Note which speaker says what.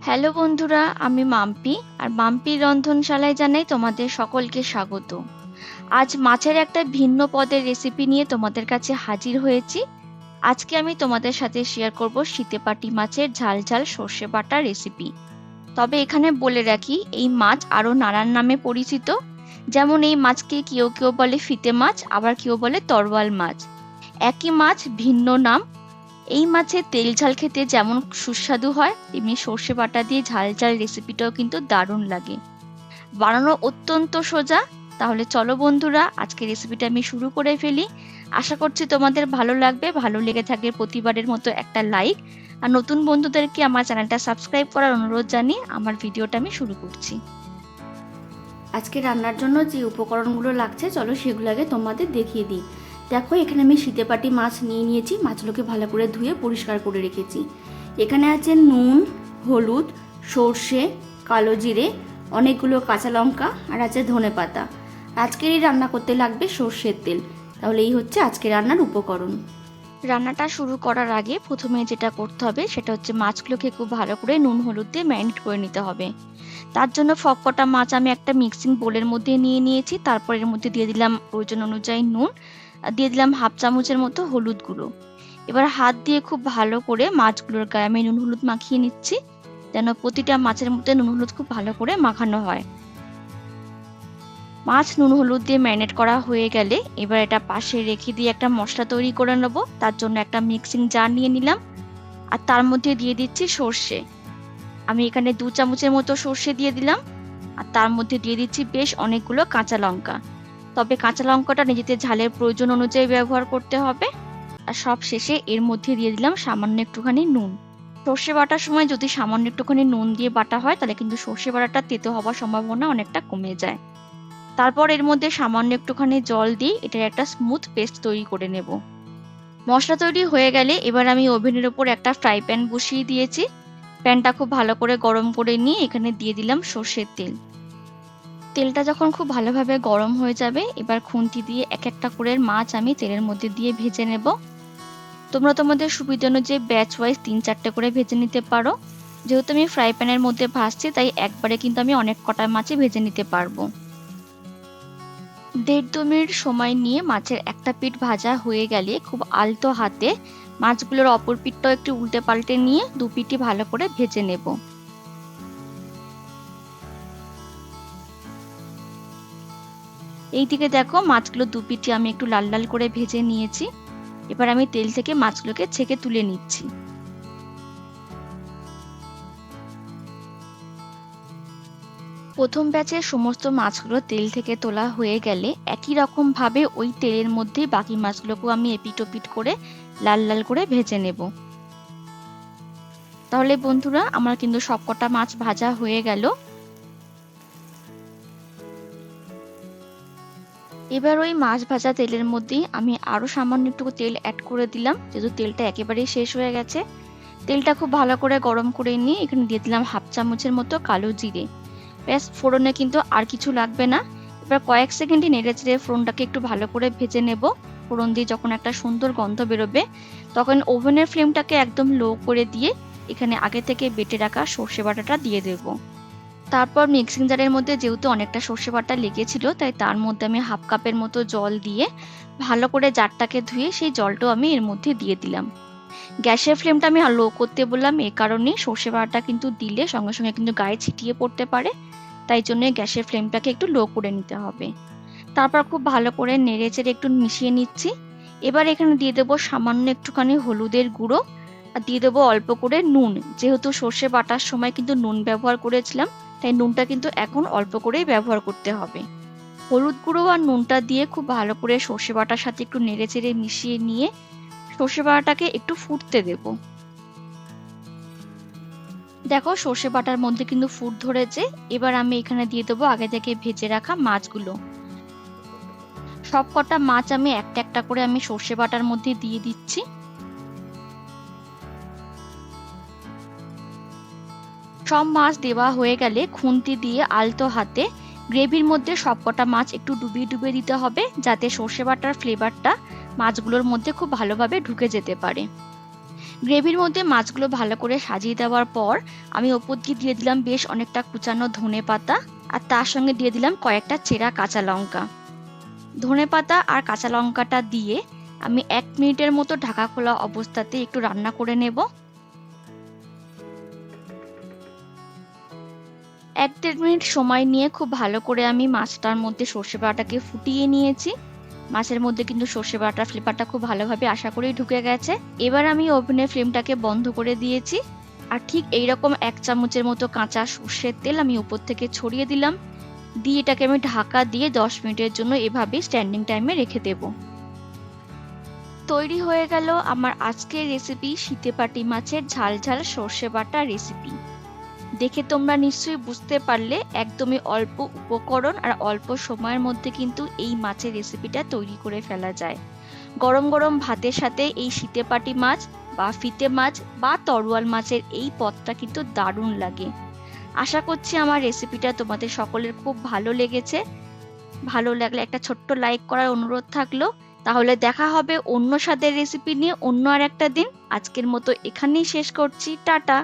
Speaker 1: Hello বন্ধুরা, আমি মাম্পি আর মাম্পির রন্ধনশালায় জানাই তোমাদের সকলকে স্বাগত। আজ মাছের একটা ভিন্ন পদের রেসিপি নিয়ে তোমাদের কাছে হাজির হয়েছি। আজকে আমি তোমাদের সাথে শেয়ার করব শীতেপাটি মাছের ঝাল ঝাল সর্ষে বাটা রেসিপি। তবে এখানে বলে রাখি, এই মাছ আরো নানান নামে পরিচিত। যেমন এই মাছকে কেউ কেউ বলে ফিতে মাছ, আবার কেউ বলে তরোয়াল মাছ। একই মাছ ভিন্ন নাম। এই মাছের তেল ঝাল খেতে যেমন সুস্বাদু হয়, তেমনি সর্ষে বাটা দিয়ে ঝাল ঝাল রেসিপিটাও কিন্তু দারুণ লাগে। বানানো অত্যন্ত সোজা। তাহলে চলো বন্ধুরা, আজকে রেসিপিটা আমি শুরু করে ফেলি। আশা করছি তোমাদের ভালো লাগবে। ভালো লেগে থাকলে প্রতিবারের মতো একটা লাইক আর নতুন বন্ধুদেরকে আমার চ্যানেলটা সাবস্ক্রাইব করার অনুরোধ জানিয়ে আমার ভিডিওটা আমি শুরু করছি।
Speaker 2: আজকে রান্নার জন্য যে উপকরণগুলো লাগছে চলো সেগুলো আগে তোমাদের দেখিয়ে দিই। দেখো, এখানে আমি শীতেপাটি মাছ নিয়েছি। মাছগুলোকে ভালো করে ধুয়ে পরিষ্কার করে রেখেছি। এখানে আছে নুন, হলুদ, সর্ষে, কালো জিরে, অনেকগুলো কাঁচা লঙ্কা আর আছে ধনেপাতা। আজকের এই রান্না করতে লাগবে সর্ষের তেল। তাহলে এই হচ্ছে আজকে রান্নার উপকরণ।
Speaker 1: রান্নাটা শুরু করার আগে প্রথমে যেটা করতে হবে সেটা হচ্ছে মাছগুলোকে খুব ভালো করে নুন হলুদ দিয়ে ম্যারিনেট করে নিতে হবে। তার জন্য সবকটা মাছ আমি একটা মিক্সিং বোলের মধ্যে নিয়ে নিয়েছি। তারপর এর মধ্যে দিয়ে দিলাম প্রয়োজন অনুযায়ী নুন, দিয়ে দিলাম হাফ চামচের মতো হলুদ গুঁড়ো। এবার হাত দিয়ে খুব ভালো করে মাছগুলোর গায়ে আমি নুন হলুদ মাখিয়ে নিচ্ছি, যেন প্রতিটা মাছের মধ্যে নুন হলুদ খুব ভালো করে মাখানো হয়। মাছ নুন হলুদ দিয়ে ম্যারিনেট করা হয়ে গেলে এবার এটা পাশে রেখে দিয়ে একটা মশলা তৈরি করে নেব। তার জন্য একটা মিক্সিং জার নিয়ে নিলাম আর তার মধ্যে দিয়ে দিচ্ছি সর্ষে। আমি এখানে 2 চামচের মতো সর্ষে দিয়ে দিলাম আর তার মধ্যে দিয়ে দিচ্ছি বেশ অনেকগুলো কাঁচা লঙ্কা। তবে কাঁচা লঙ্কাটা নিজেদের ঝালের প্রয়োজন অনুযায়ী ব্যবহার করতে হবে। আর সব শেষে এর মধ্যে দিয়ে দিলাম সামান্য একটুখানি নুন। সর্ষে বাটার সময় যদি সামান্য একটুখানি নুন দিয়ে বাটা হয় তাহলে কিন্তু সর্ষে বাটাটা তেতো হওয়ার সম্ভাবনা অনেকটা কমে যায়। তারপর এর মধ্যে সামান্য একটুখানি জল দিয়ে এটার একটা স্মুথ পেস্ট তৈরি করে নেব। মশলা তৈরি হয়ে গেলে এবার আমি ওভেনের উপর একটা ফ্রাই প্যান বসিয়ে দিয়েছি। প্যানটা খুব ভালো করে গরম করে নিয়ে এখানে দিয়ে দিলাম সর্ষের তেল। তেলটা যখন খুব ভালোভাবে গরম হয়ে যাবে এবার খুন্তি দিয়ে এক একটা করে মাছ আমি তেলের মধ্যে দিয়ে ভেজে নেব। তোমরা তোমাদের সুবিধা অনুযায়ী ব্যাচ ওয়াইজ 3-4টে করে ভেজে নিতে পারো। যেহেতু আমি ফ্রাই প্যানের মধ্যে ভাজছি তাই একবারে কিন্তু আমি অনেক কটা মাছই ভেজে নিতে পারবো। 1.5-2 মিনিট সময় নিয়ে মাছের একটা পিঠ ভাজা হয়ে গেলে খুব আলতো হাতে মাছগুলোর অপর পিঠটাও একটু উল্টে পাল্টে নিয়ে 2 পিঠই ভালো করে ভেজে নেব। এইদিকে দেখো, মাছগুলো 2 পিঠই আমি একটু লাল লাল করে ভেজে নিয়েছি। এবার আমি তেল থেকে মাছগুলোকে ছেঁকে তুলে নিচ্ছি। প্রথম ব্যাচের সমস্ত মাছগুলো তেল থেকে তোলা হয়ে গেলে একই রকম ভাবে ওই তেলের মধ্যে বাকি মাছগুলোকেও আমি এপিট ওপিট করে লাল লাল করে ভেজে নেব। তাহলে বন্ধুরা, আমার কিন্তু সবকটা মাছ ভাজা হয়ে গেল। এবার ওই মাছ ভাজা তেলের মধ্যে আমি আরো সামান্য একটু তেল অ্যাড করে দিলাম, যেহেতু তেলটা একেবারেই শেষ হয়ে গেছে। তেলটা খুব ভালো করে গরম করে নিয়ে এখানে দিয়ে দিলাম হাফ চামচের মতো কালো জিরে। ব্যাস, ফোড়নে কিন্তু আর কিছু লাগবে না। এবার কয়েক সেকেন্ডে নেড়ে চেড়ে ফোড়নটাকে একটু ভালো করে ভেজে নেব। ফোড়ন দিয়ে যখন একটা সুন্দর গন্ধ বেরোবে তখন ওভেনের ফ্লেমটাকে একদম লো করে দিয়ে এখানে আগে থেকে বেটে রাখা সর্ষে বাটাটা দিয়ে দেব। তারপর মিক্সিং জারের মধ্যে যেহেতু অনেকটা সর্ষে বাটা লেগেছিল তাই তার মধ্যে আমি হাফ কাপের মতো জল দিয়ে ভালো করে জারটাকে ধুয়ে সেই জলটাও আমি এর মধ্যে দিয়ে দিলাম। গ্যাসের ফ্লেমটা আমি লো করতে বললাম এই কারণে, সর্ষে বাটাটা কিন্তু দিলে সঙ্গে সঙ্গে কিন্তু গায়ে ছিটিয়ে পড়তে পারে, তাই জন্য গ্যাসের ফ্লেমটাকে একটু লো করে নিতে হবে। তারপর খুব ভালো করে নেড়ে চেড়ে একটু মিশিয়ে নিচ্ছি। এবার এখানে দিয়ে দেবো সামান্য একটুখানি হলুদের গুঁড়ো আর দিয়ে দেবো অল্প করে নুন। যেহেতু সর্ষে বাটার সময় কিন্তু নুন ব্যবহার করেছিলাম তাই নুনটা কিন্তু এখন অল্প করেই ব্যবহার করতে হবে। হলুদ গুঁড়ো আর নুনটা দিয়ে খুব ভালো করে সর্ষে বাটার সাথে একটু নেড়ে চেড়ে মিশিয়ে নিয়ে সর্ষে বাটাটাকে একটু ফুটতে দেব। দেখো, সর্ষে বাটার মধ্যে কিন্তু ফুট ধরেছে। এবার আমি এখানে দিয়ে দেবো আগে থেকে ভেজে রাখা মাছগুলো। সব কটা মাছ আমি একটা একটা করে আমি সর্ষে বাটার মধ্যে দিয়ে দিচ্ছি। সব মাছ দেওয়া হয়ে গেলে খুন্তি দিয়ে আলতো হাতে গ্রেভির মধ্যে সব কটা মাছ একটু ডুবিয়ে ডুবিয়ে দিতে হবে, যাতে সর্ষে বাটার ফ্লেভারটা মাছগুলোর মধ্যে খুব ভালোভাবে ঢুকে যেতে পারে। গ্রেভির মধ্যে মাছগুলো ভালো করে সাজিয়ে দেওয়ার পর আমি ওপর দিয়ে দিলাম বেশ অনেকটা কুচানো ধনেপাতা, আর তার সঙ্গে দিয়ে দিলাম কয়েকটা চেরা কাঁচা লঙ্কা। ধনেপাতা আর কাঁচা লঙ্কাটা দিয়ে আমি 1 মিনিটের মতো ঢাকা খোলা অবস্থাতে একটু রান্না করে নেব। 1-1.5 মিনিট সময় নিয়ে খুব ভালো করে আমি মাছটার মধ্যে সর্ষে বাটাটাকে ফুটিয়ে নিয়েছি। মাছের মধ্যে কিন্তু সর্ষে বাটার ফ্লেভারটা খুব ভালোভাবে আশা করেই ঢুকে গেছে। এবার আমি ওভেনের ফ্লেমটাকে বন্ধ করে দিয়েছি, আর ঠিক এইরকম 1 চামচের মতো কাঁচা সর্ষের তেল আমি উপর থেকে ছড়িয়ে দিলাম, দিয়ে এটাকে আমি ঢাকা দিয়ে 10 মিনিটের জন্য এভাবে স্ট্যান্ডিং টাইমে রেখে দেব। তৈরি হয়ে গেল আমার আজকের রেসিপি শীতেপাটি মাছের ঝাল ঝাল সর্ষে বাটা রেসিপি। দেখে তোমরা নিশ্চয়ই বুঝতে পারলে একদমই অল্প উপকরণ আর অল্প সময়ের মধ্যে কিন্তু এই মাছের রেসিপিটা তৈরি করে ফেলা যায়। গরম গরম ভাতের সাথে এই শীতেপাটি মাছ বা ফিতে মাছ বা তরোয়াল মাছের এই পদটা কিন্তু দারুণ লাগে। আশা করছি আমার রেসিপিটা তোমাদের সকলের খুব ভালো লেগেছে। ভালো লাগলে একটা ছোট্ট লাইক করার অনুরোধ থাকলো। তাহলে দেখা হবে অন্য স্বাদের রেসিপি নিয়ে অন্য আর একটা দিন। আজকের মতো এখানেই শেষ করছি, টাটা।